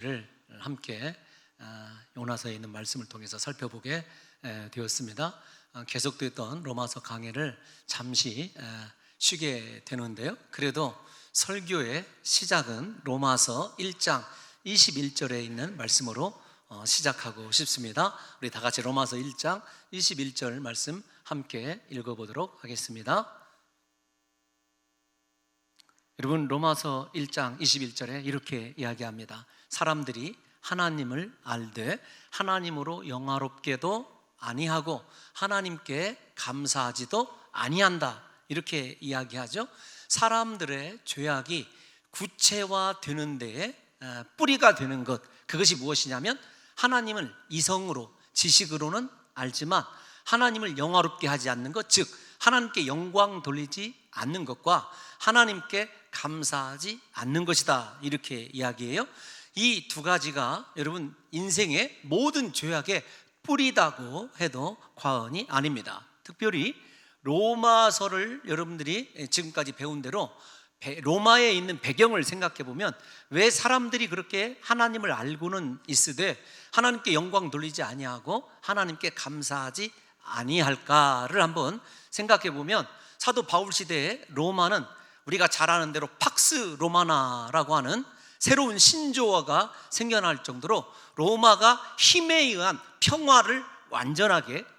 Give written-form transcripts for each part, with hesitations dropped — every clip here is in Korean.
를 함께 요나서에 있는 말씀을 통해서 살펴보게 되었습니다. 계속됐던 로마서 강해를 잠시 쉬게 되는데요, 그래도 설교의 시작은 로마서 1장 21절에 있는 말씀으로 시작하고 싶습니다. 우리 다 같이 로마서 1장 21절 말씀 함께 읽어보도록 하겠습니다. 여러분, 로마서 1장 21절에 이렇게 이야기합니다. 사람들이 하나님을 알되 하나님으로 영화롭게도 아니하고 하나님께 감사하지도 아니한다, 이렇게 이야기하죠. 사람들의 죄악이 구체화되는 데에 뿌리가 되는 것, 그것이 무엇이냐면 하나님을 이성으로 지식으로는 알지만 하나님을 영화롭게 하지 않는 것, 즉 하나님께 영광 돌리지 않는 것과 하나님께 감사하지 않는 것이다, 이렇게 이야기해요. 이 두 가지가 여러분 인생의 모든 죄악의 뿌리다고 해도 과언이 아닙니다. 특별히 로마서를 여러분들이 지금까지 배운 대로 로마에 있는 배경을 생각해 보면 왜 사람들이 그렇게 하나님을 알고는 있으되 하나님께 영광 돌리지 아니하고 하나님께 감사하지 아니할까를 한번 생각해 보면, 사도 바울 시대의 로마는 우리가 잘 아는 대로 팍스 로마나라고 하는 새로운 신조어가 생겨날 정도로 로마가 힘에 의한 평화를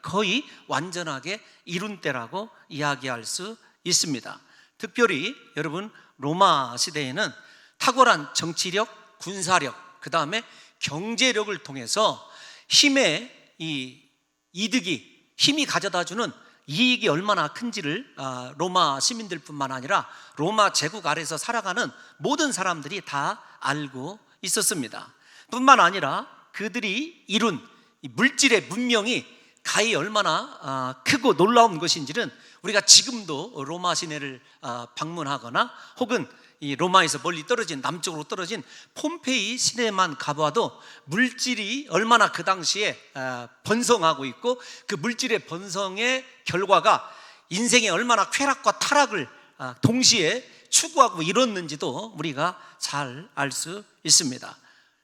거의 완전하게 이룬 때라고 이야기할 수 있습니다. 특별히 여러분, 로마 시대에는 탁월한 정치력, 군사력, 그 다음에 경제력을 통해서 힘의 힘이 가져다주는 이익이 얼마나 큰지를 로마 시민들뿐만 아니라 로마 제국 아래에서 살아가는 모든 사람들이 다 알고 있었습니다. 뿐만 아니라 그들이 이룬 물질의 문명이 가히 얼마나 크고 놀라운 것인지는 우리가 지금도 로마 시내를 방문하거나 혹은 이 로마에서 멀리 떨어진 남쪽으로 떨어진 폼페이 시내만 가봐도 물질이 얼마나 그 당시에 번성하고 있고 그 물질의 번성의 결과가 인생에 얼마나 쾌락과 타락을 동시에 추구하고 이뤘는지도 우리가 잘 알 수 있습니다.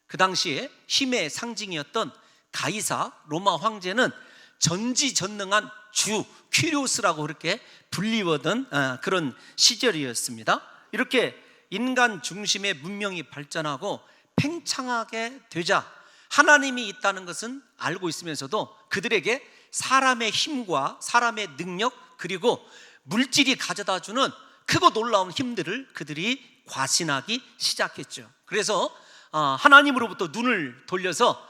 그 당시에 힘의 상징이었던 가이사 로마 황제는 전지전능한 주 퀴리오스라고 그렇게 불리우던 그런 시절이었습니다. 이렇게 인간 중심의 문명이 발전하고 팽창하게 되자 하나님이 있다는 것은 알고 있으면서도 그들에게 사람의 힘과 사람의 능력, 그리고 물질이 가져다주는 크고 놀라운 힘들을 그들이 과신하기 시작했죠. 그래서 하나님으로부터 눈을 돌려서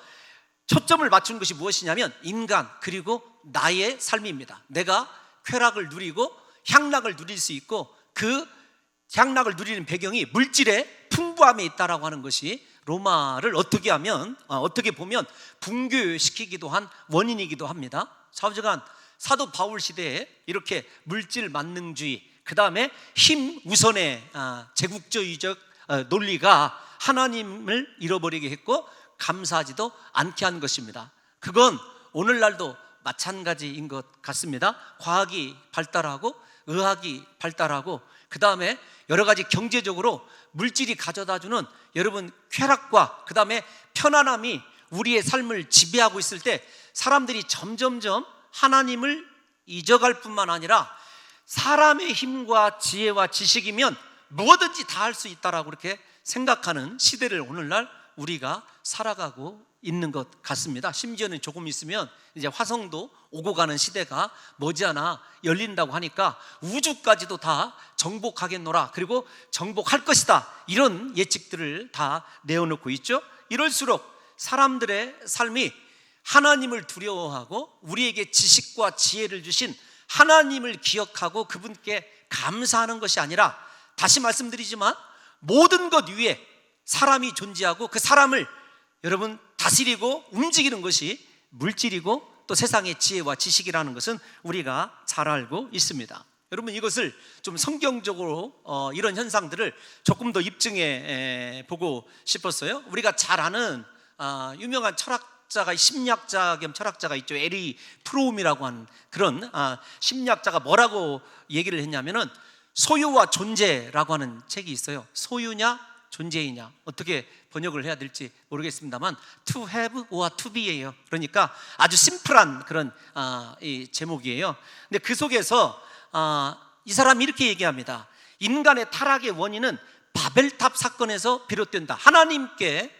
초점을 맞춘 것이 무엇이냐면 인간, 그리고 나의 삶입니다. 내가 쾌락을 누리고 향락을 누릴 수 있고 그 향락을 누리는 배경이 물질의 풍부함에 있다라고 하는 것이 로마를 어떻게 보면 붕괴시키기도 한 원인이기도 합니다. 사우저간 사도 바울 시대에 이렇게 물질 만능주의, 그 다음에 힘 우선의 제국주의적 논리가 하나님을 잃어버리게 했고 감사하지도 않게 한 것입니다. 그건 오늘날도 마찬가지인 것 같습니다. 과학이 발달하고 의학이 발달하고 그 다음에 여러 가지 경제적으로 물질이 가져다주는 여러분 쾌락과 그 다음에 편안함이 우리의 삶을 지배하고 있을 때 사람들이 점점점 하나님을 잊어갈 뿐만 아니라 사람의 힘과 지혜와 지식이면 뭐든지 다 할 수 있다라고 그렇게 생각하는 시대를 오늘날 우리가 살아가고 있는 것 같습니다. 심지어는 조금 있으면 이제 화성도 오고 가는 시대가 머지않아 열린다고 하니까 우주까지도 다 정복하겠노라, 그리고 정복할 것이다, 이런 예측들을 다 내어놓고 있죠. 이럴수록 사람들의 삶이 하나님을 두려워하고 우리에게 지식과 지혜를 주신 하나님을 기억하고 그분께 감사하는 것이 아니라, 다시 말씀드리지만 모든 것 위에 사람이 존재하고 그 사람을 여러분 다스리고 움직이는 것이 물질이고 또 세상의 지혜와 지식이라는 것은 우리가 잘 알고 있습니다. 여러분, 이것을 좀 성경적으로 이런 현상들을 조금 더 입증해 보고 싶었어요. 우리가 잘 아는 유명한 심리학자 겸 철학자가 있죠. 에리 프롬이라고 하는 그런 심리학자가 뭐라고 얘기를 했냐면은 소유와 존재라고 하는 책이 있어요. 소유냐 존재이냐, 어떻게 번역을 해야 될지 모르겠습니다만 to have or to be예요. 그러니까 아주 심플한 그런 이 제목이에요. 근데 그 속에서 이 사람이 이렇게 얘기합니다. 인간의 타락의 원인은 바벨탑 사건에서 비롯된다. 하나님께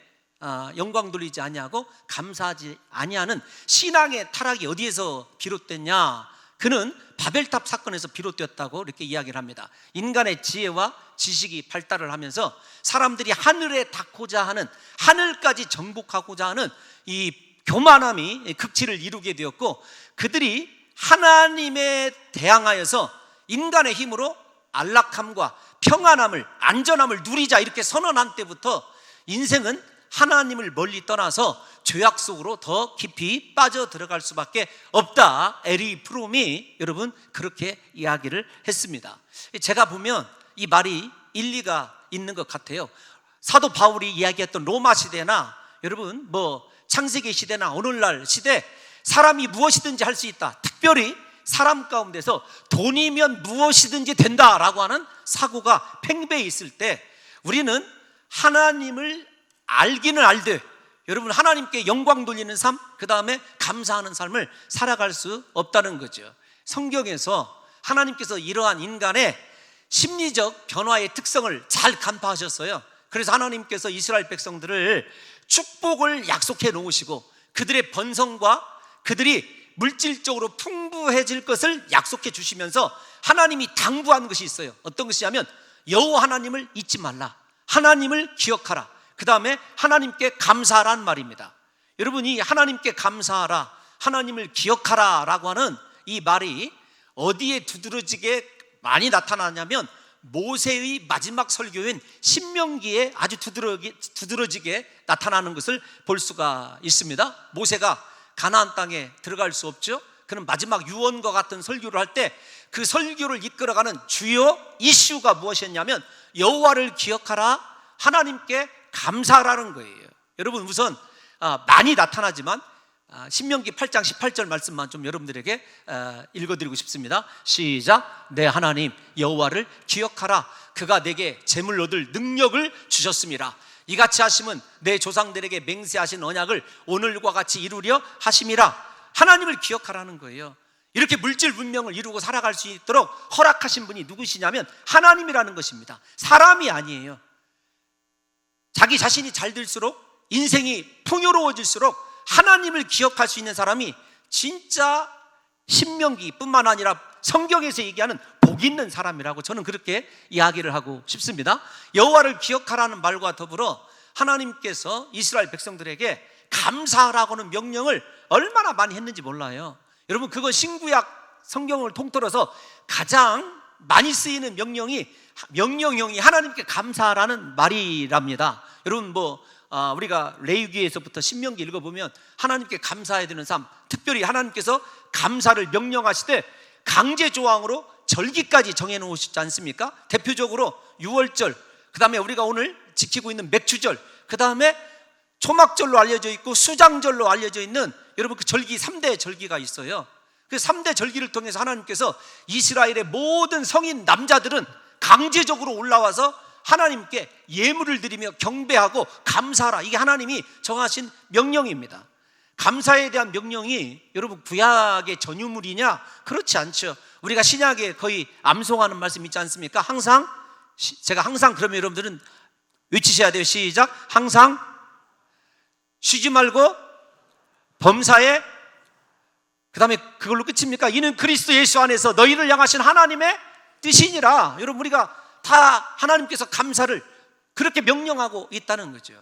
영광 돌리지 아니하고 감사하지 아니하는 신앙의 타락이 어디에서 비롯됐냐? 그는 바벨탑 사건에서 비롯되었다고 이렇게 이야기를 합니다. 인간의 지혜와 지식이 발달을 하면서 사람들이 하늘에 닿고자 하는, 하늘까지 정복하고자 하는 이 교만함이 극치를 이루게 되었고, 그들이 하나님에 대항하여서 인간의 힘으로 안락함과 평안함을, 안전함을 누리자 이렇게 선언한 때부터 인생은 하나님을 멀리 떠나서 죄악 속으로 더 깊이 빠져 들어갈 수밖에 없다. 에리 프롬이 여러분 그렇게 이야기를 했습니다. 제가 보면 이 말이 일리가 있는 것 같아요. 사도 바울이 이야기했던 로마 시대나 여러분 뭐 창세기 시대나 오늘날 시대, 사람이 무엇이든지 할 수 있다. 특별히 사람 가운데서 돈이면 무엇이든지 된다라고 하는 사고가 팽배해 있을 때 우리는 하나님을 알기는 알되 여러분 하나님께 영광 돌리는 삶, 그 다음에 감사하는 삶을 살아갈 수 없다는 거죠. 성경에서 하나님께서 이러한 인간의 심리적 변화의 특성을 잘 간파하셨어요. 그래서 하나님께서 이스라엘 백성들을 축복을 약속해 놓으시고 그들의 번성과 그들이 물질적으로 풍부해질 것을 약속해 주시면서 하나님이 당부한 것이 있어요. 어떤 것이냐면 여호와 하나님을 잊지 말라, 하나님을 기억하라, 그 다음에 하나님께 감사하라는 말입니다. 여러분이 하나님께 감사하라, 하나님을 기억하라 라고 하는 이 말이 어디에 두드러지게 많이 나타나냐면 모세의 마지막 설교인 신명기에 아주 두드러지게 나타나는 것을 볼 수가 있습니다. 모세가 가나안 땅에 들어갈 수 없죠. 그는 마지막 유언과 같은 설교를 할 때 그 설교를 이끌어가는 주요 이슈가 무엇이었냐면 여호와를 기억하라, 하나님께 감사하라는 거예요. 여러분 우선 많이 나타나지만 신명기 8장 18절 말씀만 좀 여러분들에게 읽어드리고 싶습니다. 시작. 내 하나님 여호와를 기억하라. 그가 내게 재물 얻을 능력을 주셨습니다. 이같이 하심은 내 조상들에게 맹세하신 언약을 오늘과 같이 이루려 하심이라. 하나님을 기억하라는 거예요. 이렇게 물질 문명을 이루고 살아갈 수 있도록 허락하신 분이 누구시냐면 하나님이라는 것입니다. 사람이 아니에요. 자기 자신이 잘 될수록, 인생이 풍요로워질수록 하나님을 기억할 수 있는 사람이 진짜 신명기뿐만 아니라 성경에서 얘기하는 복 있는 사람이라고 저는 그렇게 이야기를 하고 싶습니다. 여호와를 기억하라는 말과 더불어 하나님께서 이스라엘 백성들에게 감사하라고 하는 명령을 얼마나 많이 했는지 몰라요. 여러분 그건 신구약 성경을 통틀어서 가장 많이 쓰이는 명령형이 하나님께 감사하라는 말이랍니다. 여러분 우리가 레위기에서부터 신명기 읽어보면 하나님께 감사해야 되는 삶, 특별히 하나님께서 감사를 명령하시되 강제 조항으로 절기까지 정해놓으시지 않습니까? 대표적으로 유월절, 그 다음에 우리가 오늘 지키고 있는 맥주절, 그 다음에 초막절로 알려져 있고 수장절로 알려져 있는 여러분 그 절기 3대 절기가 있어요. 그 3대 절기를 통해서 하나님께서 이스라엘의 모든 성인 남자들은 강제적으로 올라와서 하나님께 예물을 드리며 경배하고 감사하라. 이게 하나님이 정하신 명령입니다. 감사에 대한 명령이 여러분 구약의 전유물이냐? 그렇지 않죠. 우리가 신약에 거의 암송하는 말씀 있지 않습니까? 제가 항상 그러면 여러분들은 외치셔야 돼요. 시작. 항상 쉬지 말고 범사에, 그 다음에 그걸로 끝입니까? 이는 그리스도 예수 안에서 너희를 향하신 하나님의 뜻이니라. 여러분 우리가 다 하나님께서 감사를 그렇게 명령하고 있다는 거죠.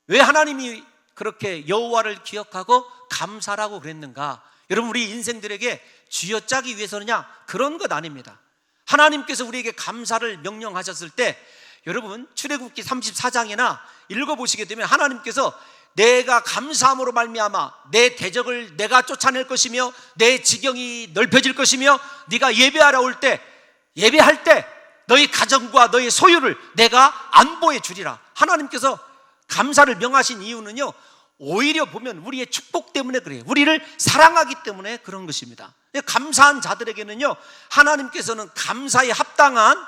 왜 하나님이 그렇게 여호와를 기억하고 감사라고 그랬는가? 여러분 우리 인생들에게 쥐어짜기 위해서느냐? 그런 것 아닙니다. 하나님께서 우리에게 감사를 명령하셨을 때 여러분 출애굽기 34장이나 읽어보시게 되면 하나님께서 내가 감사함으로 말미암아 내 대적을 내가 쫓아낼 것이며 내 지경이 넓혀질 것이며 네가 예배하러 올 때, 예배할 때 너희 가정과 너희 소유를 내가 안보해 주리라. 하나님께서 감사를 명하신 이유는요, 오히려 보면 우리의 축복 때문에 그래요. 우리를 사랑하기 때문에 그런 것입니다. 감사한 자들에게는요, 하나님께서는 감사에 합당한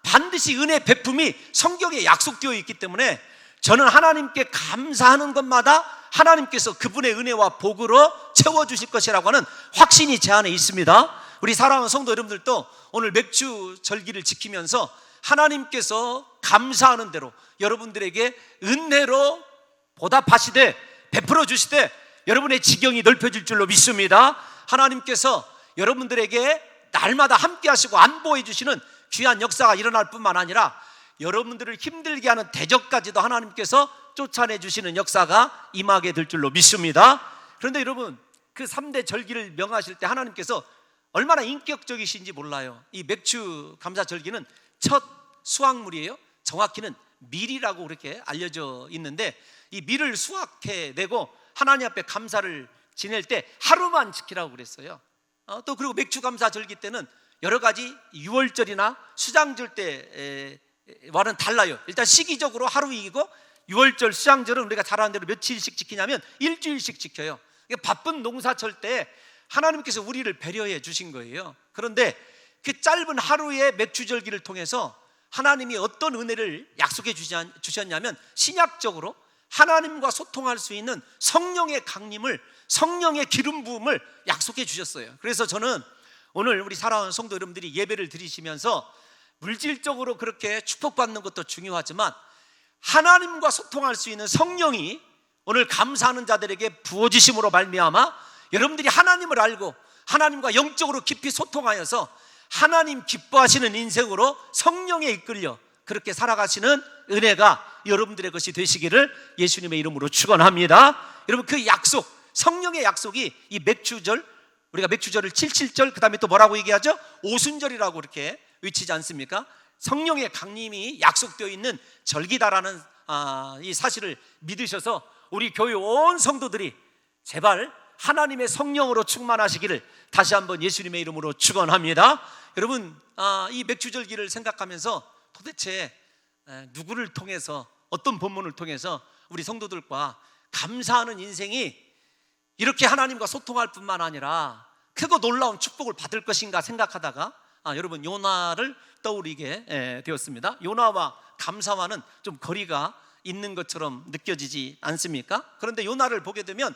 반드시 은혜 베품이 성경에 약속되어 있기 때문에 저는 하나님께 감사하는 것마다 하나님께서 그분의 은혜와 복으로 채워주실 것이라고 하는 확신이 제 안에 있습니다. 우리 사랑하는 성도 여러분들도 오늘 맥주 절기를 지키면서 하나님께서 감사하는 대로 여러분들에게 은혜로 보답하시되 베풀어 주시되 여러분의 지경이 넓혀질 줄로 믿습니다. 하나님께서 여러분들에게 날마다 함께 하시고 안보해 주시는 귀한 역사가 일어날 뿐만 아니라 여러분들을 힘들게 하는 대적까지도 하나님께서 쫓아내 주시는 역사가 임하게 될 줄로 믿습니다. 그런데 여러분, 그 3대 절기를 명하실 때 하나님께서 얼마나 인격적이신지 몰라요. 이 맥주 감사 절기는 첫 수확물이에요. 정확히는 밀이라고 그렇게 알려져 있는데 이 밀을 수확해내고 하나님 앞에 감사를 지낼 때 하루만 지키라고 그랬어요. 또 그리고 맥주 감사 절기 때는 여러 가지 유월절이나 수장절 때와는 달라요. 일단 시기적으로 하루이고 유월절, 수장절은 우리가 잘 아는 대로 며칠씩 지키냐면 일주일씩 지켜요. 바쁜 농사철 때 하나님께서 우리를 배려해 주신 거예요. 그런데 그 짧은 하루의 맥주절기를 통해서 하나님이 어떤 은혜를 약속해 주셨냐면 신약적으로 하나님과 소통할 수 있는 성령의 강림을, 성령의 기름 부음을 약속해 주셨어요. 그래서 저는 오늘 우리 사랑하는 성도 여러분들이 예배를 드리시면서 물질적으로 그렇게 축복받는 것도 중요하지만 하나님과 소통할 수 있는 성령이 오늘 감사하는 자들에게 부어지심으로 말미암아 여러분들이 하나님을 알고 하나님과 영적으로 깊이 소통하여서 하나님 기뻐하시는 인생으로 성령에 이끌려 그렇게 살아가시는 은혜가 여러분들의 것이 되시기를 예수님의 이름으로 축원합니다. 여러분, 그 약속, 성령의 약속이 이 맥주절, 우리가 맥주절을 77절, 그 다음에 또 뭐라고 얘기하죠? 오순절이라고 이렇게 외치지 않습니까? 성령의 강림이 약속되어 있는 절기다라는 이 사실을 믿으셔서 우리 교회 온 성도들이 제발 하나님의 성령으로 충만하시기를 다시 한번 예수님의 이름으로 축원합니다. 여러분, 이 맥주절기를 생각하면서 도대체 누구를 통해서, 어떤 본문을 통해서 우리 성도들과 감사하는 인생이 이렇게 하나님과 소통할 뿐만 아니라 크고 놀라운 축복을 받을 것인가 생각하다가 여러분, 요나를 떠올리게 되었습니다. 요나와 감사와는 좀 거리가 있는 것처럼 느껴지지 않습니까? 그런데 요나를 보게 되면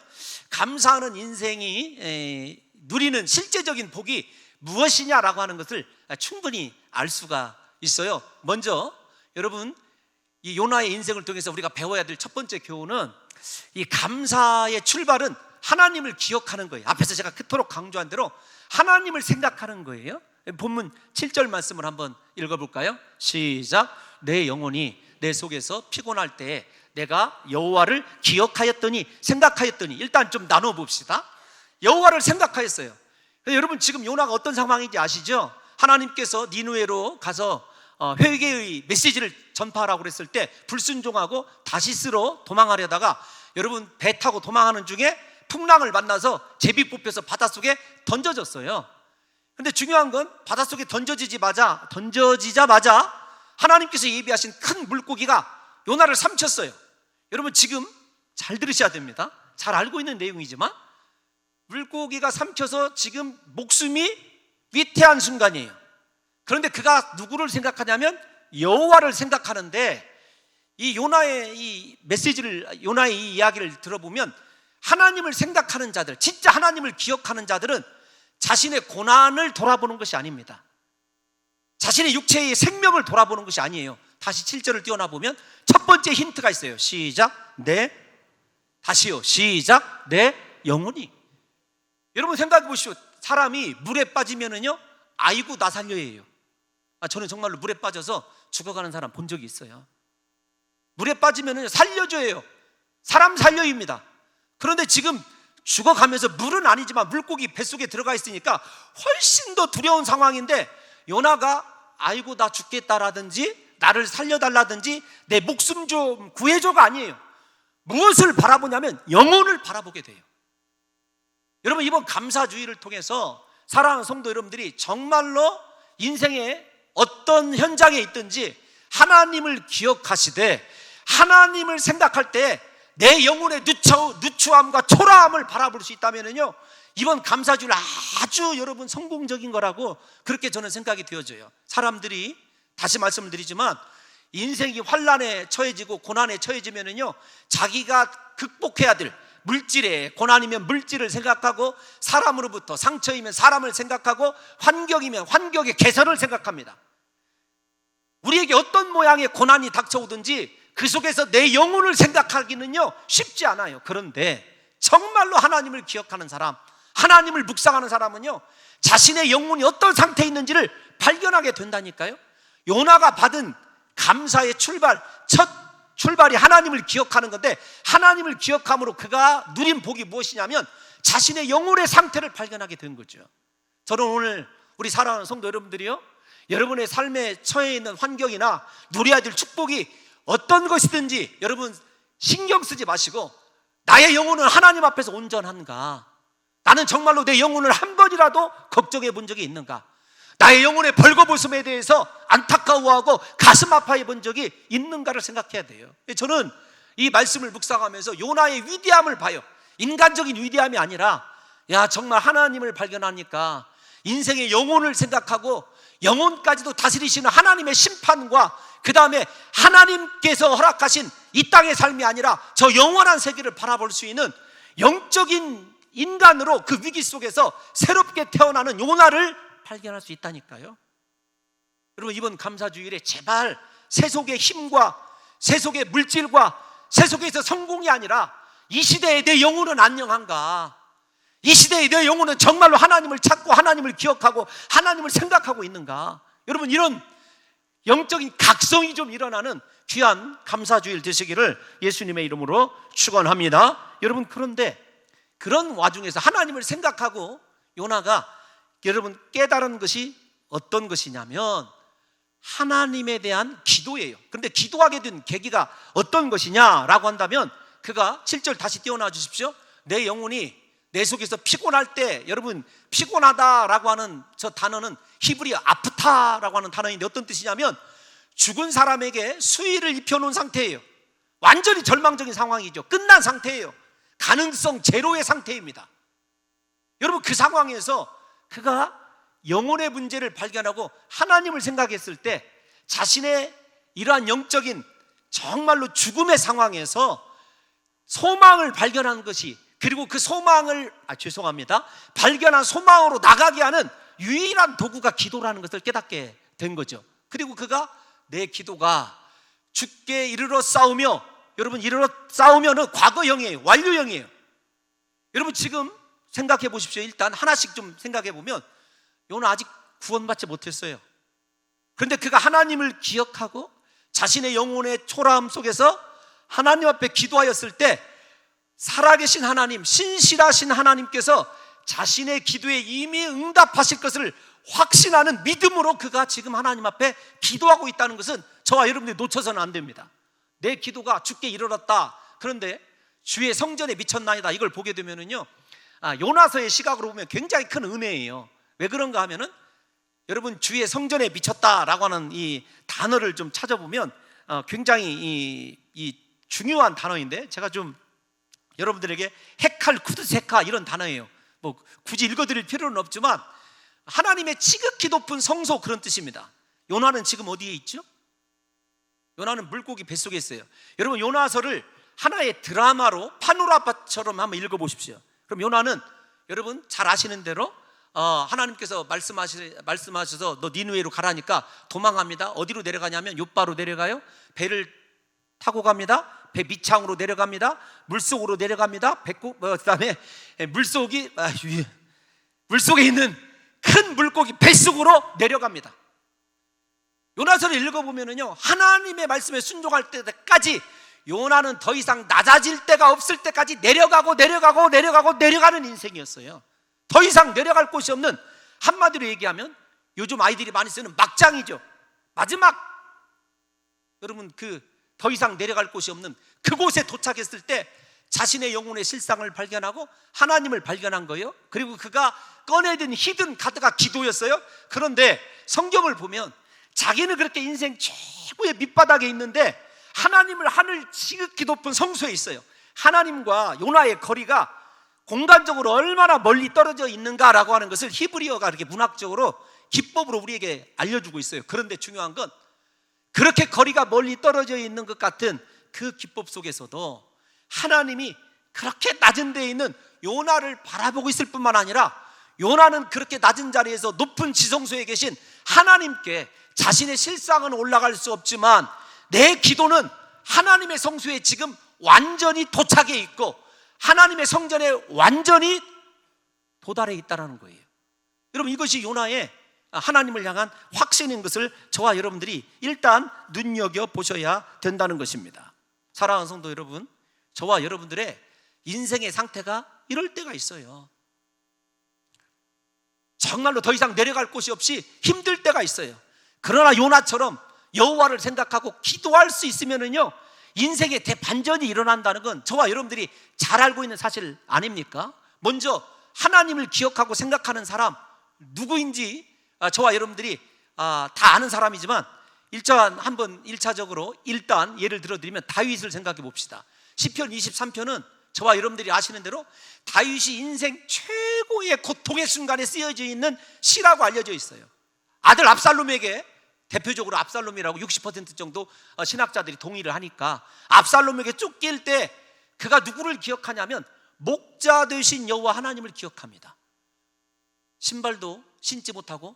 감사하는 인생이 누리는 실제적인 복이 무엇이냐라고 하는 것을 충분히 알 수가 있어요. 먼저 여러분, 이 요나의 인생을 통해서 우리가 배워야 될 첫 번째 교훈은 이 감사의 출발은 하나님을 기억하는 거예요. 앞에서 제가 그토록 강조한 대로 하나님을 생각하는 거예요. 본문 7절 말씀을 한번 읽어볼까요? 시작. 내 영혼이 내 속에서 피곤할 때 내가 여호와를 기억하였더니, 생각하였더니, 일단 좀 나눠봅시다. 여호와를 생각하였어요. 여러분, 지금 요나가 어떤 상황인지 아시죠? 하나님께서 니느웨로 가서 회개의 메시지를 전파하라고 그랬을 때 불순종하고 다시스로 도망하려다가 여러분, 배 타고 도망하는 중에 풍랑을 만나서 제비 뽑혀서 바닷속에 던져졌어요. 근데 중요한 건 바닷속에 던져지자마자 하나님께서 예비하신 큰 물고기가 요나를 삼켰어요. 여러분, 지금 잘 들으셔야 됩니다. 잘 알고 있는 내용이지만 물고기가 삼켜서 지금 목숨이 위태한 순간이에요. 그런데 그가 누구를 생각하냐면 여호와를 생각하는데, 이 요나의 이 메시지를, 요나의 이 이야기를 들어보면 하나님을 생각하는 자들, 진짜 하나님을 기억하는 자들은 자신의 고난을 돌아보는 것이 아닙니다. 자신의 육체의 생명을 돌아보는 것이 아니에요. 다시 7절을 띄워나 보면 첫 번째 힌트가 있어요. 시작. 다시요. 시작. 내 영혼이. 여러분, 생각해 보시오. 사람이 물에 빠지면은요, 아이고 나 살려예요. 저는 정말로 물에 빠져서 죽어가는 사람 본 적이 있어요. 물에 빠지면은 살려줘요. 사람 살려입니다. 그런데 지금 죽어가면서, 물은 아니지만 물고기 뱃속에 들어가 있으니까 훨씬 더 두려운 상황인데 요나가 아이고 나 죽겠다라든지 나를 살려달라든지 내 목숨 좀 구해줘가 아니에요. 무엇을 바라보냐면 영혼을 바라보게 돼요. 여러분, 이번 감사주의를 통해서 사랑하는 성도 여러분들이 정말로 인생의 어떤 현장에 있든지 하나님을 기억하시되 하나님을 생각할 때 내 영혼의 누추함과 초라함을 바라볼 수 있다면요, 이번 감사주일 아주 여러분 성공적인 거라고 그렇게 저는 생각이 되어져요. 사람들이 다시 말씀을 드리지만 인생이 환난에 처해지고 고난에 처해지면은요, 자기가 극복해야 될 물질에, 고난이면 물질을 생각하고, 사람으로부터 상처이면 사람을 생각하고, 환경이면 환경의 개선을 생각합니다. 우리에게 어떤 모양의 고난이 닥쳐오든지 그 속에서 내 영혼을 생각하기는요 쉽지 않아요. 그런데 정말로 하나님을 기억하는 사람, 하나님을 묵상하는 사람은요, 자신의 영혼이 어떤 상태에 있는지를 발견하게 된다니까요. 요나가 받은 감사의 첫 출발이 하나님을 기억하는 건데, 하나님을 기억함으로 그가 누린 복이 무엇이냐면 자신의 영혼의 상태를 발견하게 된 거죠. 저는 오늘 우리 사랑하는 성도 여러분들이요, 여러분의 삶에 처해 있는 환경이나 누려야 될 축복이 어떤 것이든지 여러분 신경 쓰지 마시고, 나의 영혼은 하나님 앞에서 온전한가? 나는 정말로 내 영혼을 한 번이라도 걱정해 본 적이 있는가? 나의 영혼의 벌거벗음에 대해서 안타까워하고 가슴 아파해 본 적이 있는가를 생각해야 돼요. 저는 이 말씀을 묵상하면서 요나의 위대함을 봐요. 인간적인 위대함이 아니라, 야, 정말 하나님을 발견하니까 인생의 영혼을 생각하고 영혼까지도 다스리시는 하나님의 심판과, 그 다음에 하나님께서 허락하신 이 땅의 삶이 아니라 저 영원한 세계를 바라볼 수 있는 영적인 인간으로 그 위기 속에서 새롭게 태어나는 요나를 발견할 수 있다니까요. 여러분, 이번 감사주일에 제발 세속의 힘과 세속의 물질과 세속에서 성공이 아니라 이 시대에 내 영혼은 안녕한가? 이 시대에 내 영혼은 정말로 하나님을 찾고 하나님을 기억하고 하나님을 생각하고 있는가? 여러분, 이런 영적인 각성이 좀 일어나는 귀한 감사주일 되시기를 예수님의 이름으로 축원합니다. 여러분, 그런데 그런 와중에서 하나님을 생각하고 요나가 여러분 깨달은 것이 어떤 것이냐면 하나님에 대한 기도예요. 그런데 기도하게 된 계기가 어떤 것이냐라고 한다면, 그가 7절 다시 띄워놔 주십시오. 내 영혼이 내 속에서 피곤할 때, 여러분 피곤하다라고 하는 저 단어는 히브리어 아프타라고 하는 단어인데 어떤 뜻이냐면 죽은 사람에게 수의를 입혀놓은 상태예요. 완전히 절망적인 상황이죠. 끝난 상태예요. 가능성 제로의 상태입니다. 여러분, 그 상황에서 그가 영혼의 문제를 발견하고 하나님을 생각했을 때 자신의 이러한 영적인 정말로 죽음의 상황에서 소망을 발견한 것이, 그리고 그 소망을 발견한 소망으로 나가게 하는 유일한 도구가 기도라는 것을 깨닫게 된 거죠. 그리고 그가 내 기도가 죽게 이르러 싸우며, 여러분 이르러 싸우면은 과거형이에요. 완료형이에요. 여러분 지금 생각해 보십시오. 일단 하나씩 좀 생각해 보면 요나 아직 구원받지 못했어요. 그런데 그가 하나님을 기억하고 자신의 영혼의 초라함 속에서 하나님 앞에 기도하였을 때 살아계신 하나님, 신실하신 하나님께서 자신의 기도에 이미 응답하실 것을 확신하는 믿음으로 그가 지금 하나님 앞에 기도하고 있다는 것은 저와 여러분들이 놓쳐서는 안 됩니다. 내 기도가 주께 이르렀다. 그런데 주의 성전에 미쳤나이다. 이걸 보게 되면은요, 요나서의 시각으로 보면 굉장히 큰 은혜예요. 왜 그런가 하면은 여러분 주의 성전에 미쳤다라고 하는 이 단어를 좀 찾아보면 굉장히 이 중요한 단어인데, 제가 좀 여러분들에게 헤칼 쿠드세카 이런 단어예요. 뭐 굳이 읽어드릴 필요는 없지만 하나님의 지극히 높은 성소, 그런 뜻입니다. 요나는 지금 어디에 있죠? 요나는 물고기 뱃속에 있어요. 여러분 요나서를 하나의 드라마로 파노라마처럼 한번 읽어보십시오. 그럼 요나는 여러분 잘 아시는 대로 하나님께서 말씀하셔서 너 니느웨로 가라니까 도망갑니다. 어디로 내려가냐면 요바로 내려가요. 배를 타고 갑니다. 배 밑창으로 내려갑니다. 물속으로 내려갑니다. 그다음에 물속에 있는 큰 물고기 뱃속으로 내려갑니다. 요나서를 읽어보면은요, 하나님의 말씀에 순종할 때까지 요나는 더 이상 낮아질 데가 없을 때까지 내려가는 인생이었어요. 더 이상 내려갈 곳이 없는, 한마디로 얘기하면 요즘 아이들이 많이 쓰는 막장이죠. 마지막, 여러분 더 이상 내려갈 곳이 없는 그곳에 도착했을 때 자신의 영혼의 실상을 발견하고 하나님을 발견한 거예요. 그리고 그가 꺼내든 히든 카드가 기도였어요. 그런데 성경을 보면 자기는 그렇게 인생 최고의 밑바닥에 있는데 하나님을 하늘 지극히 높은 성소에 있어요. 하나님과 요나의 거리가 공간적으로 얼마나 멀리 떨어져 있는가라고 하는 것을 히브리어가 이렇게 문학적으로 기법으로 우리에게 알려주고 있어요. 그런데 중요한 건 그렇게 거리가 멀리 떨어져 있는 것 같은 그 기법 속에서도 하나님이 그렇게 낮은 데에 있는 요나를 바라보고 있을 뿐만 아니라 요나는 그렇게 낮은 자리에서 높은 지성소에 계신 하나님께 자신의 실상은 올라갈 수 없지만 내 기도는 하나님의 성소에 지금 완전히 도착해 있고 하나님의 성전에 완전히 도달해 있다는 거예요. 여러분, 이것이 요나의 하나님을 향한 확신인 것을 저와 여러분들이 일단 눈여겨보셔야 된다는 것입니다. 사랑하는 성도 여러분, 저와 여러분들의 인생의 상태가 이럴 때가 있어요. 정말로 더 이상 내려갈 곳이 없이 힘들 때가 있어요. 그러나 요나처럼 여호와를 생각하고 기도할 수 있으면은요, 인생의 대반전이 일어난다는 건 저와 여러분들이 잘 알고 있는 사실 아닙니까? 먼저 하나님을 기억하고 생각하는 사람 누구인지 저와 여러분들이 다 아는 사람이지만 한번 1차적으로 일단 예를 들어드리면 다윗을 생각해 봅시다. 시편 23편은 저와 여러분들이 아시는 대로 다윗이 인생 최고의 고통의 순간에 쓰여져 있는 시라고 알려져 있어요. 아들 압살롬에게, 대표적으로 압살롬이라고 60% 정도 신학자들이 동의를 하니까, 압살롬에게 쫓길 때 그가 누구를 기억하냐면 목자 되신 여호와 하나님을 기억합니다. 신발도 신지 못하고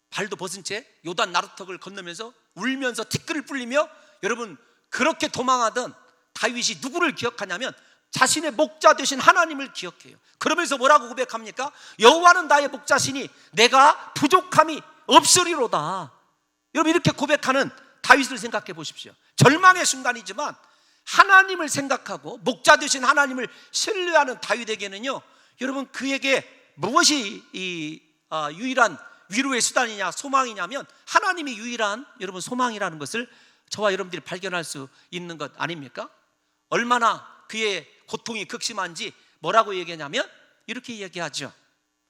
발도 벗은 채 요단 나루턱을 건너면서 울면서 티끌을 뿔리며, 여러분, 그렇게 도망하던 다윗이 누구를 기억하냐면 자신의 목자 되신 하나님을 기억해요. 그러면서 뭐라고 고백합니까? 여호와는 나의 목자시니 내가 부족함이 없으리로다. 여러분, 이렇게 고백하는 다윗을 생각해 보십시오. 절망의 순간이지만 하나님을 생각하고 목자 되신 하나님을 신뢰하는 다윗에게는요, 여러분, 그에게 무엇이 유일한 위로의 수단이냐, 소망이냐면 하나님이 유일한 여러분 소망이라는 것을 저와 여러분들이 발견할 수 있는 것 아닙니까? 얼마나 그의 고통이 극심한지 뭐라고 얘기하냐면 이렇게 얘기하죠.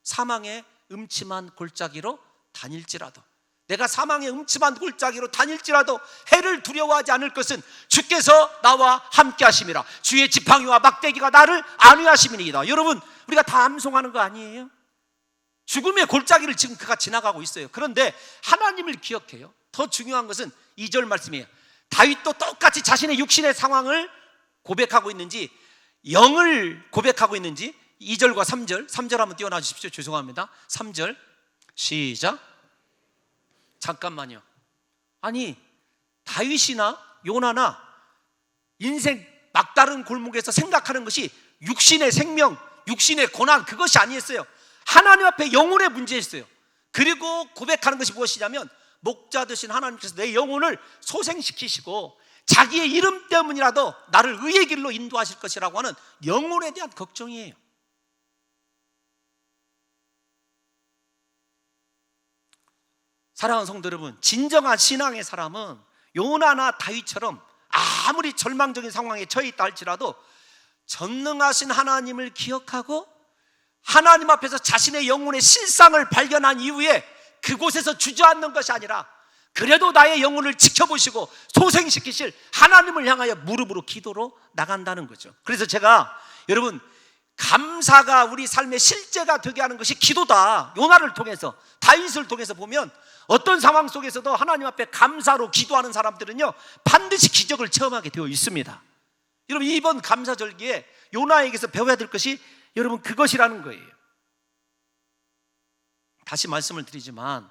사망의 음침한 골짜기로 다닐지라도, 내가 사망의 음침한 골짜기로 다닐지라도 해를 두려워하지 않을 것은 주께서 나와 함께 하심이라. 주의 지팡이와 막대기가 나를 안위하심이니이다. 여러분, 우리가 다 암송하는 거 아니에요? 죽음의 골짜기를 지금 그가 지나가고 있어요. 그런데 하나님을 기억해요. 더 중요한 것은 2절 말씀이에요. 다윗도 똑같이 자신의 육신의 상황을 고백하고 있는지 영을 고백하고 있는지 2절과 3절 한번 띄워놔 주십시오. 죄송합니다. 3절 시작. 잠깐만요. 아니, 다윗이나 요나나 인생 막다른 골목에서 생각하는 것이 육신의 생명, 육신의 고난, 그것이 아니었어요. 하나님 앞에 영혼의 문제였어요. 그리고 고백하는 것이 무엇이냐면 목자 되신 하나님께서 내 영혼을 소생시키시고 자기의 이름 때문이라도 나를 의의 길로 인도하실 것이라고 하는 영혼에 대한 걱정이에요. 사랑하는 성도 여러분, 진정한 신앙의 사람은 요나나 다윗처럼 아무리 절망적인 상황에 처해 있다 할지라도 전능하신 하나님을 기억하고 하나님 앞에서 자신의 영혼의 실상을 발견한 이후에 그곳에서 주저앉는 것이 아니라 그래도 나의 영혼을 지켜보시고 소생시키실 하나님을 향하여 무릎으로 기도로 나간다는 거죠. 그래서 제가 여러분, 감사가 우리 삶의 실제가 되게 하는 것이 기도다. 요나를 통해서, 다윗을 통해서 보면 어떤 상황 속에서도 하나님 앞에 감사로 기도하는 사람들은요, 반드시 기적을 체험하게 되어 있습니다. 여러분, 이번 감사절기에 요나에게서 배워야 될 것이 여러분 그것이라는 거예요. 다시 말씀을 드리지만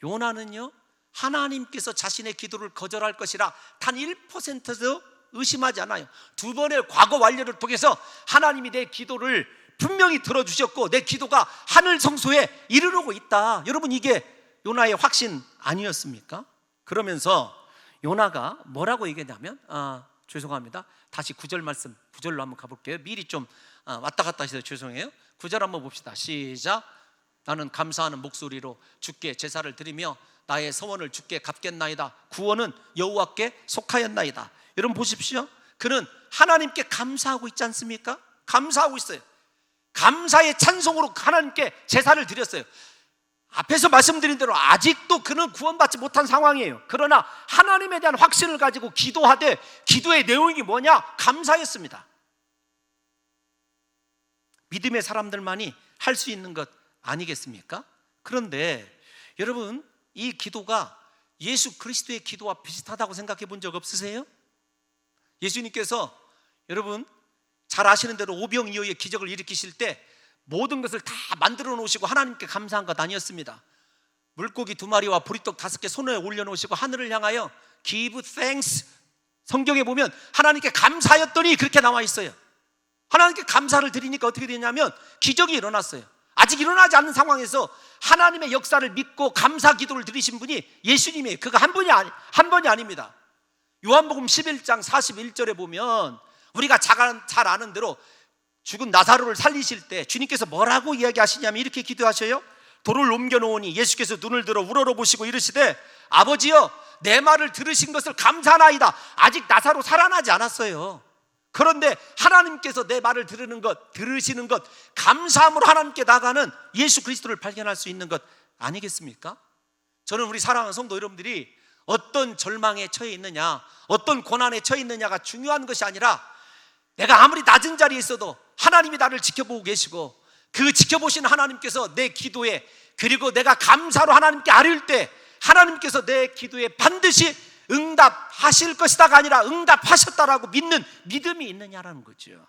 요나는요, 하나님께서 자신의 기도를 거절할 것이라 단 1%도 의심하지 않아요. 두 번의 과거 완료를 통해서 하나님이 내 기도를 분명히 들어주셨고 내 기도가 하늘 성소에 이르르고 있다. 여러분, 이게 요나의 확신 아니었습니까? 그러면서 요나가 뭐라고 얘기했냐면 죄송합니다. 다시 9절 말씀, 9절로 한번 가볼게요. 미리 좀 왔다 갔다 해서 죄송해요. 9절 한번 봅시다. 시작. 나는 감사하는 목소리로 주께 제사를 드리며 나의 서원을 주께 갚겠나이다. 구원은 여호와께 속하였나이다. 여러분 보십시오. 그는 하나님께 감사하고 있지 않습니까? 감사하고 있어요. 감사의 찬송으로 하나님께 제사를 드렸어요. 앞에서 말씀드린 대로 아직도 그는 구원받지 못한 상황이에요. 그러나 하나님에 대한 확신을 가지고 기도하되 기도의 내용이 뭐냐? 감사였습니다. 믿음의 사람들만이 할 수 있는 것 아니겠습니까? 그런데 여러분, 이 기도가 예수 그리스도의 기도와 비슷하다고 생각해 본 적 없으세요? 예수님께서 여러분 잘 아시는 대로 오병이어의 기적을 일으키실 때 모든 것을 다 만들어 놓으시고 하나님께 감사한 것 아니었습니다. 물고기 2마리와 보리떡 5개 손에 올려놓으시고 하늘을 향하여 Give thanks, 성경에 보면 하나님께 감사하였더니 그렇게 나와 있어요. 하나님께 감사를 드리니까 어떻게 되냐면 기적이 일어났어요. 아직 일어나지 않는 상황에서 하나님의 역사를 믿고 감사 기도를 드리신 분이 예수님이에요. 그거 한 번이 아닙니다. 요한복음 11장 41절에 보면 우리가 잘 아는 대로 죽은 나사로를 살리실 때 주님께서 뭐라고 이야기하시냐면 이렇게 기도하셔요. 돌을 옮겨놓으니 예수께서 눈을 들어 우러러보시고 이르시되 아버지여 내 말을 들으신 것을 감사하나이다. 아직 나사로 살아나지 않았어요. 그런데 하나님께서 내 말을 들으시는 것 감사함으로 하나님께 나가는 예수 그리스도를 발견할 수 있는 것 아니겠습니까? 저는 우리 사랑하는 성도 여러분들이 어떤 절망에 처해 있느냐, 어떤 고난에 처해 있느냐가 중요한 것이 아니라 내가 아무리 낮은 자리에 있어도 하나님이 나를 지켜보고 계시고 그 지켜보시는 하나님께서 내 기도에, 그리고 내가 감사로 하나님께 아뢰을 때 하나님께서 내 기도에 반드시 응답하실 것이다가 아니라 응답하셨다라고 믿는 믿음이 있느냐라는 거죠.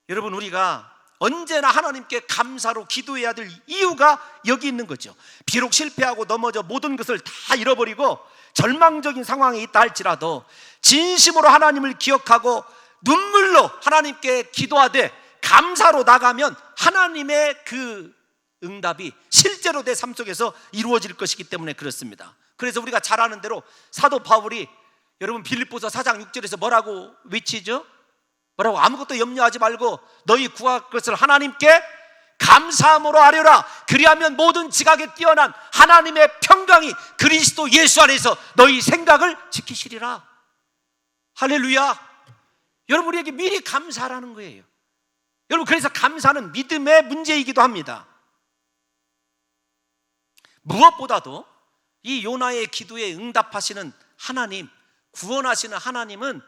여러분, 우리가 언제나 하나님께 감사로 기도해야 될 이유가 여기 있는 거죠. 비록 실패하고 넘어져 모든 것을 다 잃어버리고 절망적인 상황에 있다 할지라도 진심으로 하나님을 기억하고 눈물로 하나님께 기도하되 감사로 나가면 하나님의 그 응답이 실제로 내 삶 속에서 이루어질 것이기 때문에 그렇습니다. 그래서 우리가 잘 아는 대로 사도 바울이 여러분 빌립보서 4장 6절에서 뭐라고 외치죠? 뭐라고? 아무것도 염려하지 말고 너희 구할 것을 하나님께 감사함으로 하려라. 그리하면 모든 지각에 뛰어난 하나님의 평강이 그리스도 예수 안에서 너희 생각을 지키시리라. 할렐루야. 여러분, 우리에게 미리 감사하라는 거예요. 여러분, 그래서 감사는 믿음의 문제이기도 합니다. 무엇보다도 이 요나의 기도에 응답하시는 하나님, 구원하시는 하나님은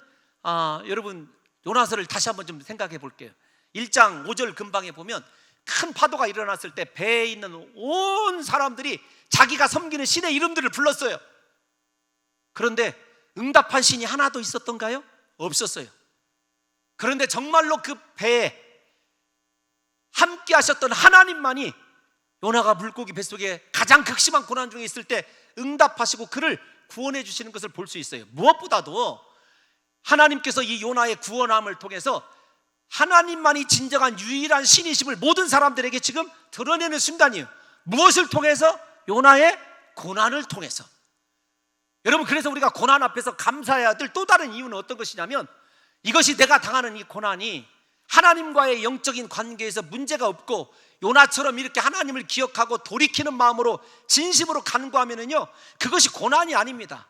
여러분 요나서를 다시 한번 좀 생각해 볼게요. 1장 5절 근방에 보면 큰 파도가 일어났을 때 배에 있는 온 사람들이 자기가 섬기는 신의 이름들을 불렀어요. 그런데 응답한 신이 하나도 있었던가요? 없었어요. 그런데 정말로 그 배에 함께 하셨던 하나님만이 요나가 물고기 뱃속에 가장 극심한 고난 중에 있을 때 응답하시고 그를 구원해 주시는 것을 볼 수 있어요. 무엇보다도 하나님께서 이 요나의 구원함을 통해서 하나님만이 진정한 유일한 신이심을 모든 사람들에게 지금 드러내는 순간이에요. 무엇을 통해서? 요나의 고난을 통해서. 여러분, 그래서 우리가 고난 앞에서 감사해야 될 또 다른 이유는 어떤 것이냐면 이것이 내가 당하는 이 고난이 하나님과의 영적인 관계에서 문제가 없고 요나처럼 이렇게 하나님을 기억하고 돌이키는 마음으로 진심으로 간구하면은요, 그것이 고난이 아닙니다.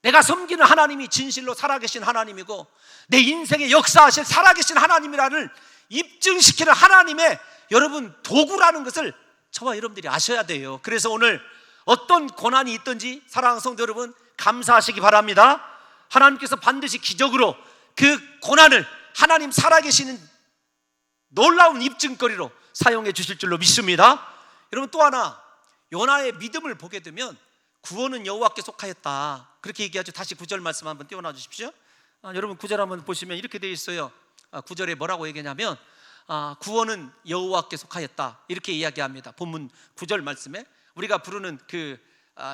내가 섬기는 하나님이 진실로 살아계신 하나님이고 내 인생에 역사하실 살아계신 하나님이라는 입증시키는 하나님의 여러분 도구라는 것을 저와 여러분들이 아셔야 돼요. 그래서 오늘 어떤 고난이 있든지 사랑하는 성도 여러분 감사하시기 바랍니다. 하나님께서 반드시 기적으로 그 고난을 하나님 살아계시는 놀라운 입증거리로 사용해 주실 줄로 믿습니다. 여러분, 또 하나 요나의 믿음을 보게 되면 구원은 여호와께 속하였다 그렇게 얘기하죠. 다시 9절 말씀 한번 띄워놔 주십시오. 여러분 9절 한번 보시면 이렇게 되어 있어요. 9절에 뭐라고 얘기하냐면 구원은 여호와께 속하였다 이렇게 이야기합니다. 본문 9절 말씀에 우리가 부르는 그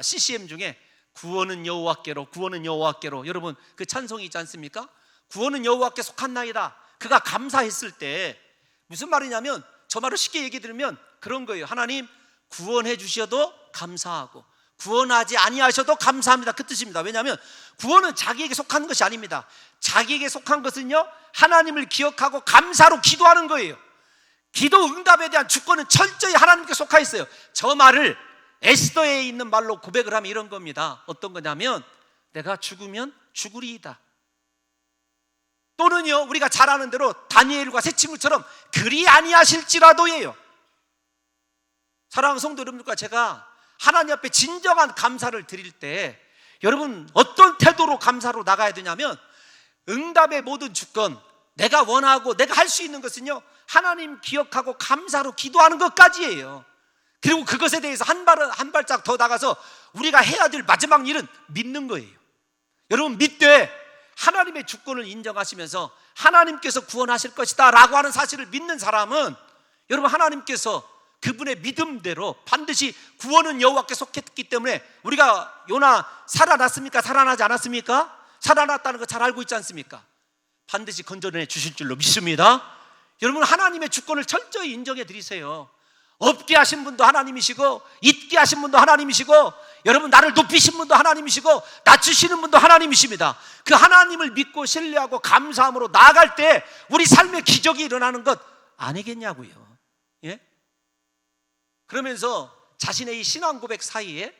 CCM 중에 구원은 여호와께로, 구원은 여호와께로, 여러분 그 찬송이 있지 않습니까? 구원은 여호와께 속한나이다. 그가 감사했을 때 무슨 말이냐면 저 말을 쉽게 얘기 드리면 그런 거예요. 하나님 구원해 주셔도 감사하고 구원하지 아니하셔도 감사합니다 그 뜻입니다. 왜냐하면 구원은 자기에게 속한 것이 아닙니다. 자기에게 속한 것은요 하나님을 기억하고 감사로 기도하는 거예요. 기도 응답에 대한 주권은 철저히 하나님께 속하 있어요. 저 말을 에스더에 있는 말로 고백을 하면 이런 겁니다. 어떤 거냐면 내가 죽으면 죽으리이다. 또는요 우리가 잘 아는 대로 다니엘과 새 친구처럼 그리 아니하실지라도예요. 사랑하는 성도 여러분들과 제가 하나님 앞에 진정한 감사를 드릴 때 여러분 어떤 태도로 감사로 나가야 되냐면 응답의 모든 주권, 내가 원하고 내가 할 수 있는 것은요 하나님 기억하고 감사로 기도하는 것까지예요. 그리고 그것에 대해서 한 발짝 더 나가서 우리가 해야 될 마지막 일은 믿는 거예요. 여러분, 믿되 하나님의 주권을 인정하시면서 하나님께서 구원하실 것이다 라고 하는 사실을 믿는 사람은, 여러분, 하나님께서 그분의 믿음대로 반드시 구원은 여호와께 속했기 때문에, 우리가 요나 살아났습니까? 살아나지 않았습니까? 살아났다는 거 잘 알고 있지 않습니까? 반드시 건져내 주실 줄로 믿습니다. 여러분, 하나님의 주권을 철저히 인정해 드리세요. 없게 하신 분도 하나님이시고, 있게 하신 분도 하나님이시고, 여러분, 나를 높이신 분도 하나님이시고, 낮추시는 분도 하나님이십니다. 그 하나님을 믿고 신뢰하고 감사함으로 나아갈 때 우리 삶의 기적이 일어나는 것 아니겠냐고요. 예? 그러면서 자신의 이 신앙 고백 사이에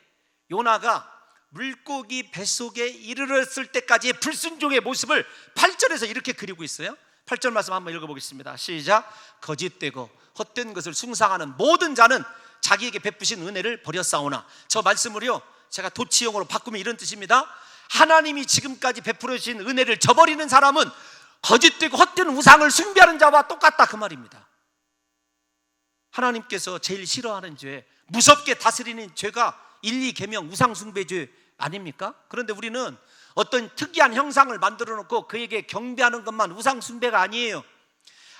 요나가 물고기 뱃속에 이르렀을 때까지의 불순종의 모습을 8절에서 이렇게 그리고 있어요. 8절 말씀 한번 읽어보겠습니다. 시작. 거짓되고 헛된 것을 숭상하는 모든 자는 자기에게 베푸신 은혜를 버렸사오나. 저 말씀을요, 제가 도치용어로 바꾸면 이런 뜻입니다. 하나님이 지금까지 베풀어 주신 은혜를 저버리는 사람은 거짓되고 헛된 우상을 숭배하는 자와 똑같다, 그 말입니다. 하나님께서 제일 싫어하는 죄, 무섭게 다스리는 죄가 1, 2계명 우상 숭배죄 아닙니까? 그런데 우리는 어떤 특이한 형상을 만들어 놓고 그에게 경배하는 것만 우상 숭배가 아니에요.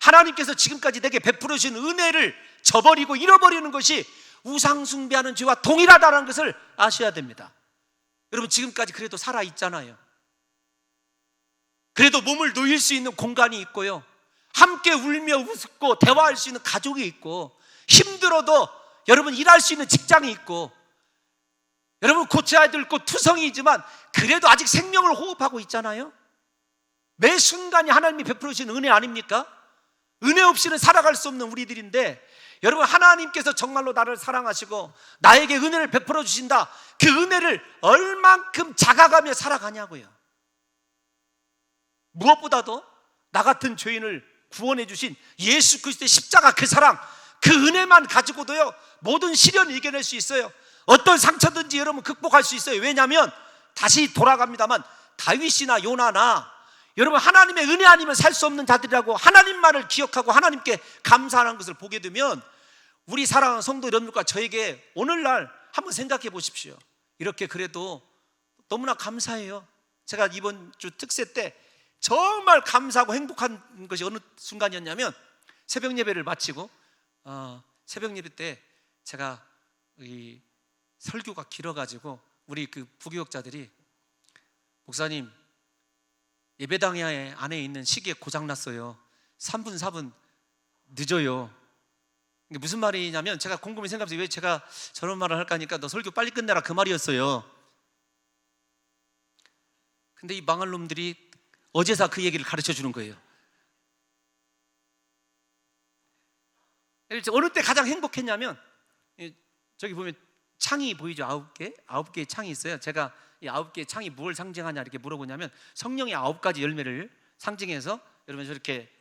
하나님께서 지금까지 내게 베풀어 주신 은혜를 저버리고 잃어버리는 것이 우상 숭배하는 죄와 동일하다는 것을 아셔야 됩니다. 여러분, 지금까지 그래도 살아있잖아요. 그래도 몸을 놓일 수 있는 공간이 있고요, 함께 울며 웃고 대화할 수 있는 가족이 있고, 힘들어도 여러분 일할 수 있는 직장이 있고, 여러분 고쳐야 될 것 투성이지만 그래도 아직 생명을 호흡하고 있잖아요. 매 순간이 하나님이 베풀어 주신 은혜 아닙니까? 은혜 없이는 살아갈 수 없는 우리들인데, 여러분, 하나님께서 정말로 나를 사랑하시고 나에게 은혜를 베풀어 주신다, 그 은혜를 얼만큼 자각하며 살아가냐고요. 무엇보다도 나 같은 죄인을 구원해 주신 예수 그리스도의 십자가, 그 사랑, 그 은혜만 가지고도요 모든 시련을 이겨낼 수 있어요. 어떤 상처든지 여러분 극복할 수 있어요. 왜냐하면 다시 돌아갑니다만 다윗이나 요나나 여러분 하나님의 은혜 아니면 살 수 없는 자들이라고 하나님만을 기억하고 하나님께 감사하는 것을 보게 되면, 우리 사랑하는 성도 여러분과 저에게 오늘날 한번 생각해 보십시오. 이렇게 그래도 너무나 감사해요. 제가 이번 주 특세 때 정말 감사하고 행복한 것이 어느 순간이었냐면, 새벽 예배를 마치고 새벽 예배 때 제가 이 설교가 길어가지고 우리 그 부교역자들이, 목사님 예배당 안에 있는 시계 고장났어요. 3분 4분 늦어요. 이게 무슨 말이냐면, 제가 곰곰이 생각해서 왜 제가 저런 말을 할까 하니까 너 설교 빨리 끝내라, 그 말이었어요. 근데 이 망할 놈들이 어제사 그 얘기를 가르쳐 주는 거예요. 어느 때 가장 행복했냐면, 저기 보면 창이 보이죠? 9개의 창이 있어요. 제가 이 9개의 창이 무엇을 상징하냐 이렇게 물어보냐면, 성령의 9가지 열매를 상징해서, 여러분 저렇게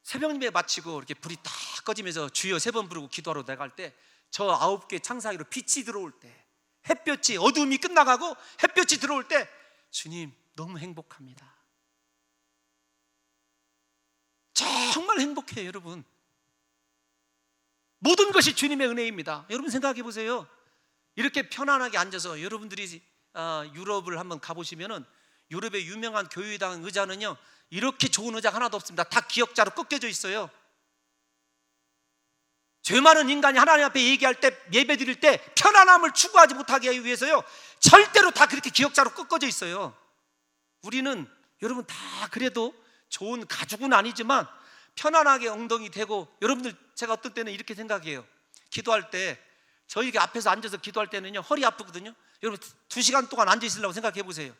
새벽 예배 마치고 이렇게 불이 다 꺼지면서 주여 3번 부르고 기도하러 나갈 때, 저 9개 창 사이로 빛이 들어올 때, 햇볕이, 어두움이 끝나가고 햇볕이 들어올 때, 주님 너무 행복합니다. 정말 행복해요. 여러분, 모든 것이 주님의 은혜입니다. 여러분 생각해 보세요. 이렇게 편안하게 앉아서, 여러분들이 유럽을 한번 가보시면은 유럽의 유명한 교회당 의자는요 이렇게 좋은 의자가 하나도 없습니다. 다 기역자로 꺾여져 있어요. 죄 많은 인간이 하나님 앞에 얘기할 때, 예배 드릴 때 편안함을 추구하지 못하게 하기 위해서요 절대로 다 그렇게 기역자로 꺾어져 있어요. 우리는 여러분 다 그래도 좋은 가죽은 아니지만 편안하게 엉덩이 대고, 여러분들 제가 어떤 때는 이렇게 생각해요. 기도할 때 저희가 앞에서 앉아서 기도할 때는요 허리 아프거든요. 여러분 2시간 동안 앉아 있으려고 생각해 보세요.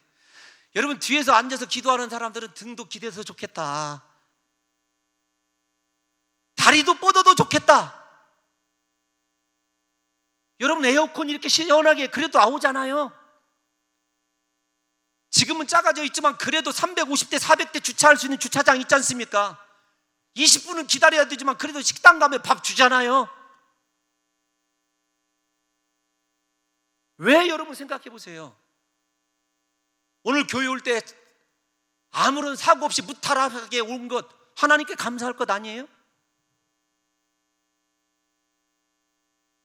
여러분 뒤에서 앉아서 기도하는 사람들은 등도 기대서 좋겠다, 다리도 뻗어도 좋겠다. 여러분 에어컨 이렇게 시원하게 그래도 나오잖아요. 지금은 작아져 있지만 그래도 350대 400대 주차할 수 있는 주차장 있지 않습니까? 20분은 기다려야 되지만 그래도 식당 가면 밥 주잖아요. 왜? 여러분 생각해 보세요. 오늘 교회 올 때 아무런 사고 없이 무탈하게 온 것, 하나님께 감사할 것 아니에요?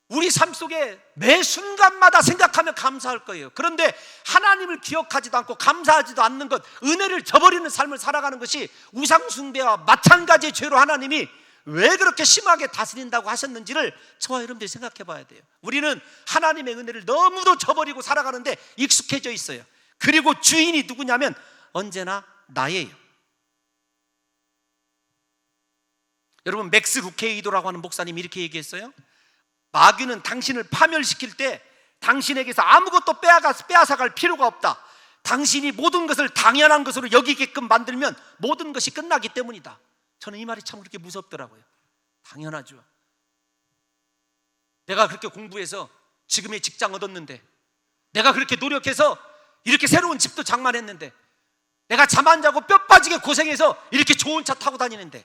우리 삶 속에 매 순간마다 생각하며 감사할 거예요. 그런데 하나님을 기억하지도 않고 감사하지도 않는 것, 은혜를 저버리는 삶을 살아가는 것이 우상숭배와 마찬가지의 죄로 하나님이 왜 그렇게 심하게 다스린다고 하셨는지를 저와 여러분들이 생각해 봐야 돼요. 우리는 하나님의 은혜를 너무도 저버리고 살아가는데 익숙해져 있어요. 그리고 주인이 누구냐면 언제나 나예요. 여러분, 맥스 루케이도라고 하는 목사님이 이렇게 얘기했어요. 마귀는 당신을 파멸시킬 때 당신에게서 아무것도 빼앗아갈 필요가 없다. 당신이 모든 것을 당연한 것으로 여기게끔 만들면 모든 것이 끝나기 때문이다. 저는 이 말이 참 그렇게 무섭더라고요. 당연하죠. 내가 그렇게 공부해서 지금의 직장 얻었는데, 내가 그렇게 노력해서 이렇게 새로운 집도 장만했는데, 내가 잠 안 자고 뼈 빠지게 고생해서 이렇게 좋은 차 타고 다니는데,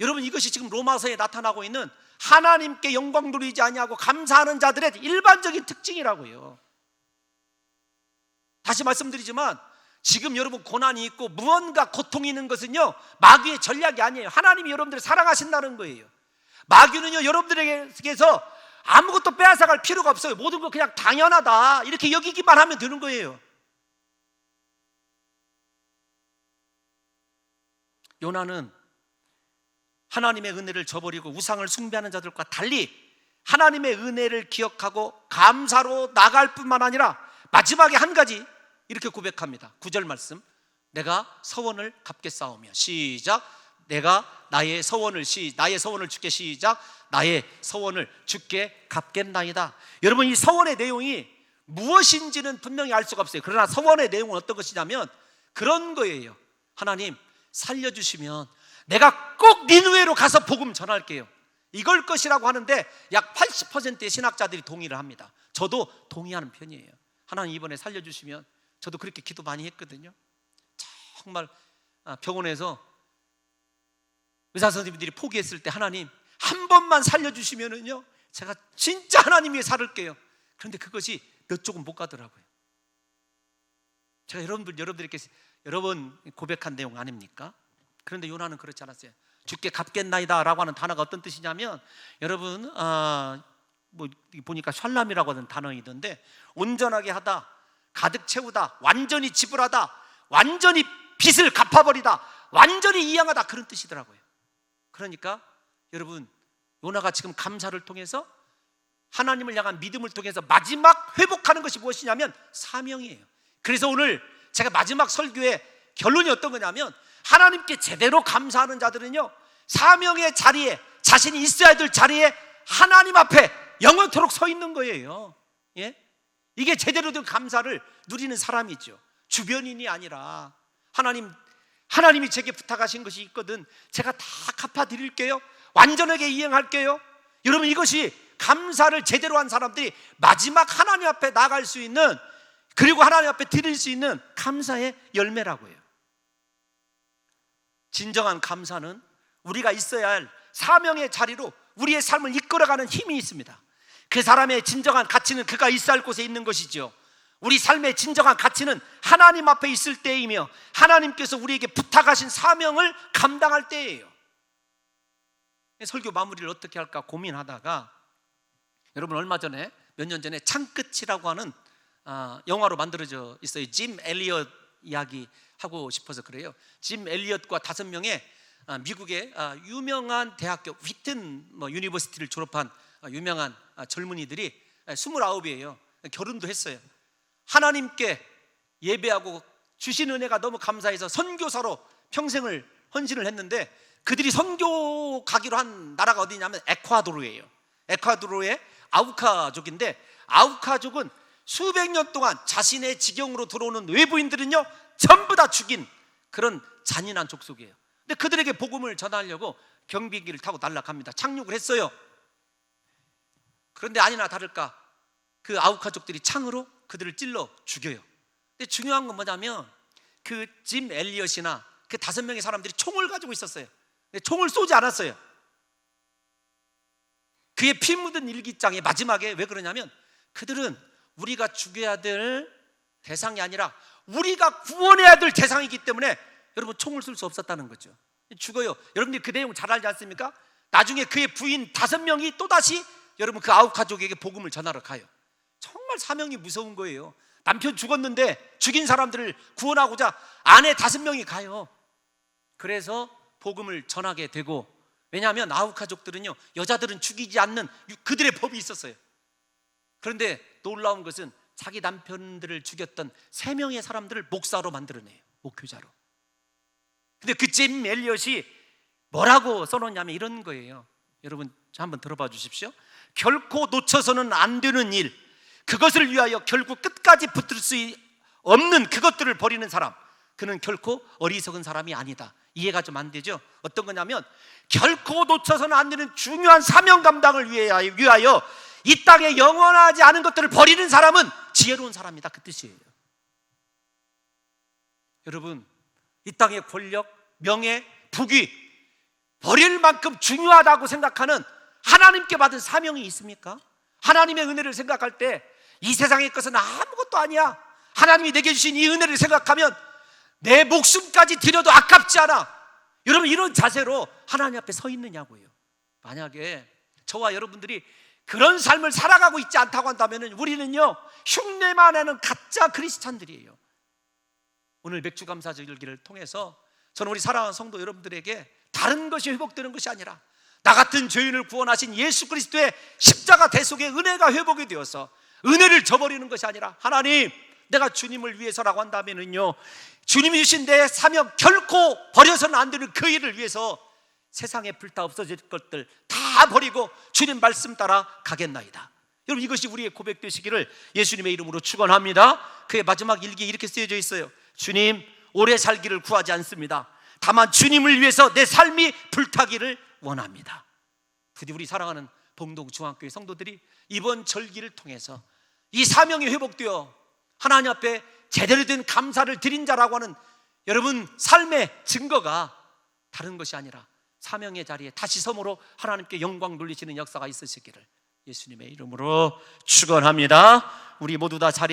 여러분, 이것이 지금 로마서에 나타나고 있는 하나님께 영광 돌리지 아니하고 감사하는 자들의 일반적인 특징이라고요. 다시 말씀드리지만 지금 여러분 고난이 있고 무언가 고통이 있는 것은요, 마귀의 전략이 아니에요. 하나님이 여러분들을 사랑하신다는 거예요. 마귀는요, 여러분들에게서 아무것도 빼앗아갈 필요가 없어요. 모든 거 그냥 당연하다 이렇게 여기기만 하면 되는 거예요. 요나는 하나님의 은혜를 저버리고 우상을 숭배하는 자들과 달리 하나님의 은혜를 기억하고 감사로 나갈 뿐만 아니라 마지막에 한 가지 이렇게 고백합니다. 9절 말씀, 내가 서원을 갚겠사오며. 시작. 내가 나의 서원을 주께. 시작. 나의 서원을 주께 갚겠나이다. 여러분, 이 서원의 내용이 무엇인지는 분명히 알 수가 없어요. 그러나 서원의 내용은 어떤 것이냐면 그런 거예요. 하나님 살려주시면 내가 꼭 니느웨로 가서 복음 전할게요. 이걸 것이라고 하는데 약 80%의 신학자들이 동의를 합니다. 저도 동의하는 편이에요. 하나님 이번에 살려주시면, 저도 그렇게 기도 많이 했거든요. 정말 병원에서 의사 선생님들이 포기했을 때 하나님 한 번만 살려주시면은요 제가 진짜 하나님 위해 살을게요. 그런데 그것이 몇 조금 못 가더라고요. 제가 여러분들에게 여러 번 고백한 내용 아닙니까? 그런데 요나는 그렇지 않았어요. 주께 갚겠나이다 라고 하는 단어가 어떤 뜻이냐면, 여러분 뭐 보니까 샬람이라고 하는 단어이던데, 온전하게 하다, 가득 채우다, 완전히 지불하다, 완전히 빚을 갚아버리다, 완전히 이양하다, 그런 뜻이더라고요. 그러니까 여러분, 요나가 지금 감사를 통해서 하나님을 향한 믿음을 통해서 마지막 회복하는 것이 무엇이냐면 사명이에요. 그래서 오늘 제가 마지막 설교의 결론이 어떤 거냐면, 하나님께 제대로 감사하는 자들은요 사명의 자리에, 자신이 있어야 될 자리에 하나님 앞에 영원토록 서 있는 거예요. 예? 이게 제대로 된 감사를 누리는 사람이죠. 주변인이 아니라 하나님이 제게 부탁하신 것이 있거든, 제가 다 갚아드릴게요, 완전하게 이행할게요. 여러분, 이것이 감사를 제대로 한 사람들이 마지막 하나님 앞에 나갈 수 있는, 그리고 하나님 앞에 드릴 수 있는 감사의 열매라고요. 진정한 감사는 우리가 있어야 할 사명의 자리로 우리의 삶을 이끌어가는 힘이 있습니다. 그 사람의 진정한 가치는 그가 있어야 할 곳에 있는 것이죠. 우리 삶의 진정한 가치는 하나님 앞에 있을 때이며 하나님께서 우리에게 부탁하신 사명을 감당할 때예요. 설교 마무리를 어떻게 할까 고민하다가, 여러분 얼마 전에, 몇 년 전에 창끝이라고 하는 영화로 만들어져 있어요. 짐 엘리엇 이야기 하고 싶어서 그래요. 짐 엘리엇과 5명의 미국의 유명한 대학교 휘튼 유니버시티를 졸업한 유명한 젊은이들이 29이에요. 결혼도 했어요. 하나님께 예배하고 주신 은혜가 너무 감사해서 선교사로 평생을 헌신을 했는데, 그들이 선교 가기로 한 나라가 어디냐면 에콰도르예요. 에콰도르의 아우카족인데, 아우카족은 수백 년 동안 자신의 지경으로 들어오는 외부인들은요 전부 다 죽인 그런 잔인한 족속이에요. 근데 그들에게 복음을 전하려고 경비기를 타고 날아갑니다. 착륙을 했어요. 그런데 아니나 다를까 그 아우카족들이 창으로 그들을 찔러 죽여요. 근데 중요한 건 뭐냐면, 그 짐 엘리엇이나 그 5명의 사람들이 총을 가지고 있었어요. 근데 총을 쏘지 않았어요. 그의 피 묻은 일기장의 마지막에 왜 그러냐면, 그들은 우리가 죽여야 될 대상이 아니라 우리가 구원해야 될 대상이기 때문에 여러분 총을 쏠 수 없었다는 거죠. 죽어요. 여러분들이 그 내용 잘 알지 않습니까? 나중에 그의 부인 5명이 또다시 여러분 그 아홉 가족에게 복음을 전하러 가요. 정말 사명이 무서운 거예요. 남편 죽었는데 죽인 사람들을 구원하고자 아내 5명이 가요. 그래서 복음을 전하게 되고, 왜냐하면 아홉 가족들은요, 여자들은 죽이지 않는 그들의 법이 있었어요. 그런데 놀라운 것은 자기 남편들을 죽였던 3명의 사람들을 목사로 만들어내요. 목회자로. 근데 그 짐 엘리엇이 뭐라고 써놓냐면 이런 거예요. 여러분 한번 들어봐 주십시오. 결코 놓쳐서는 안 되는 일, 그것을 위하여 결국 끝까지 붙들 수 없는 그것들을 버리는 사람, 그는 결코 어리석은 사람이 아니다. 이해가 좀 안 되죠? 어떤 거냐면 결코 놓쳐서는 안 되는 중요한 사명 감당을 위하여 이 땅에 영원하지 않은 것들을 버리는 사람은 지혜로운 사람이다, 그 뜻이에요. 여러분, 이 땅의 권력, 명예, 부귀 버릴 만큼 중요하다고 생각하는 하나님께 받은 사명이 있습니까? 하나님의 은혜를 생각할 때 이 세상의 것은 아무것도 아니야, 하나님이 내게 주신 이 은혜를 생각하면 내 목숨까지 드려도 아깝지 않아, 여러분 이런 자세로 하나님 앞에 서 있느냐고요. 만약에 저와 여러분들이 그런 삶을 살아가고 있지 않다고 한다면 우리는요, 흉내만 내는 가짜 크리스찬들이에요. 오늘 맥주감사절기를 통해서 저는 우리 사랑하는 성도 여러분들에게 다른 것이 회복되는 것이 아니라 나 같은 죄인을 구원하신 예수 그리스도의 십자가 대속의 은혜가 회복이 되어서 은혜를 저버리는 것이 아니라, 하나님 내가 주님을 위해서라고 한다면은요, 주님이 주신 내 사명 결코 버려서는 안 되는 그 일을 위해서 세상에 불타 없어질 것들 다 버리고 주님 말씀 따라 가겠나이다. 여러분 이것이 우리의 고백 되시기를 예수님의 이름으로 축원합니다. 그의 마지막 일기에 이렇게 쓰여져 있어요. 주님, 오래 살기를 구하지 않습니다. 다만 주님을 위해서 내 삶이 불타기를 원합니다. 부디 우리 사랑하는 봉동 중앙교회 성도들이 이번 절기를 통해서 이 사명이 회복되어 하나님 앞에 제대로 된 감사를 드린 자라고 하는 여러분 삶의 증거가 다른 것이 아니라 사명의 자리에 다시 섬으로 하나님께 영광 돌리시는 역사가 있으시기를 예수님의 이름으로 축원합니다. 우리 모두 다 자리